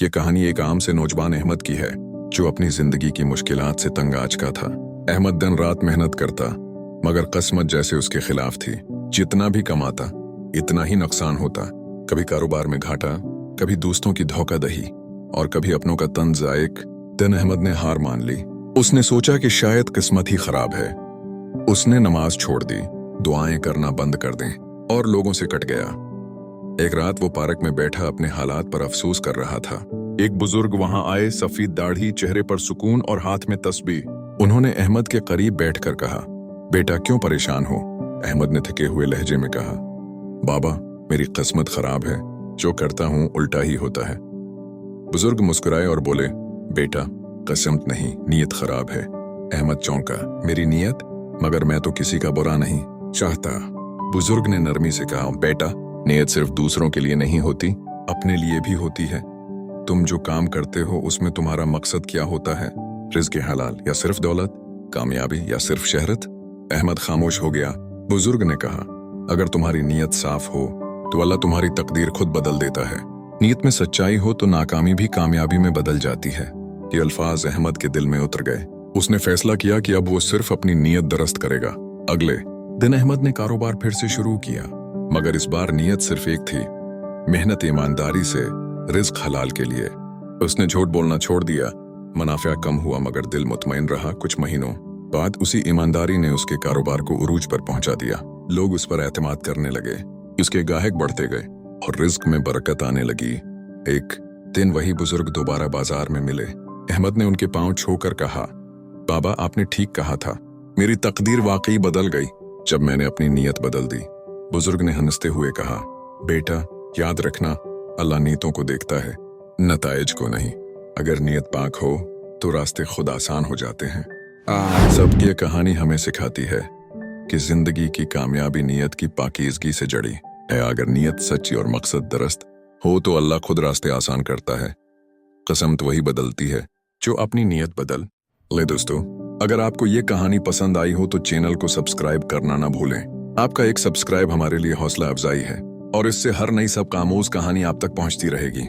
ये कहानी एक आम से नौजवान अहमद की है जो अपनी जिंदगी की मुश्किलात से तंग आ चुका था। अहमद दिन रात मेहनत करता मगर किस्मत जैसे उसके खिलाफ थी। जितना भी कमाता इतना ही नुकसान होता। कभी कारोबार में घाटा, कभी दोस्तों की धोखाधड़ी और कभी अपनों का तंज। एक दिन अहमद ने हार मान ली। उसने सोचा कि शायद किस्मत ही खराब है। उसने नमाज छोड़ दी, दुआएं करना बंद कर दें और लोगों से कट गया। एक रात वो पार्क में बैठा अपने हालात पर अफसोस कर रहा था। एक बुजुर्ग वहां आए, सफेद दाढ़ी, चेहरे पर सुकून और हाथ में तस्बीह। उन्होंने अहमद के करीब बैठकर कहा, बेटा क्यों परेशान हो? अहमद ने थके हुए लहजे में कहा, बाबा मेरी किस्मत खराब है, जो करता हूं उल्टा ही होता है। बुजुर्ग मुस्कुराए और बोले, बेटा किस्मत नहीं, नीयत खराब है। अहमद चौंका, मेरी नीयत? मगर मैं तो किसी का बुरा नहीं चाहता। बुजुर्ग ने नरमी से कहा, बेटा नीयत सिर्फ दूसरों के लिए नहीं होती, अपने लिए भी होती है। तुम जो काम करते हो उसमें तुम्हारा मकसद क्या होता है? रिज़्क़ हलाल या सिर्फ दौलत? कामयाबी या सिर्फ शहरत? अहमद खामोश हो गया। बुजुर्ग ने कहा, अगर तुम्हारी नीयत साफ हो तो अल्लाह तुम्हारी तकदीर खुद बदल देता है। नीयत में सच्चाई हो तो नाकामी भी कामयाबी में बदल जाती है। ये अल्फाज अहमद के दिल में उतर गए। उसने फैसला किया कि अब वो सिर्फ अपनी नीयत दुरुस्त करेगा। अगले दिन अहमद ने कारोबार फिर से शुरू किया, मगर इस बार नीयत सिर्फ एक थी, मेहनत ईमानदारी से, रिज़्क़ हलाल के लिए। उसने झूठ बोलना छोड़ दिया। मुनाफा कम हुआ मगर दिल मुतमईन रहा। कुछ महीनों बाद उसी ईमानदारी ने उसके कारोबार को उरूज पर पहुंचा दिया। लोग उस पर एतमाद करने लगे, उसके गाहक बढ़ते गए और रिज़्क़ में बरकत आने लगी। एक दिन वही बुजुर्ग दोबारा बाजार में मिले। अहमद ने उनके पांव छूकर कहा, बाबा आपने ठीक कहा था, मेरी तकदीर वाकई बदल गई जब मैंने अपनी नीयत बदल दी। बुजुर्ग ने हंसते हुए कहा, बेटा याद रखना, अल्लाह नीयतों को देखता है, नताइज को नहीं। अगर नीयत पाक हो तो रास्ते खुद आसान हो जाते हैं। सबकी ये कहानी हमें सिखाती है कि जिंदगी की कामयाबी नीयत की पाकीज़गी से जड़ी है। अगर नीयत सच्ची और मकसद दुरुस्त हो तो अल्लाह खुद रास्ते आसान करता है। किस्मत वही बदलती है जो अपनी नीयत बदल ले। दोस्तों, अगर आपको ये कहानी पसंद आई हो तो चैनल को सब्सक्राइब करना ना भूलें। आपका एक सब्सक्राइब हमारे लिए हौसला अफजाई है और इससे हर नई सबकामोज़ कहानी आप तक पहुंचती रहेगी।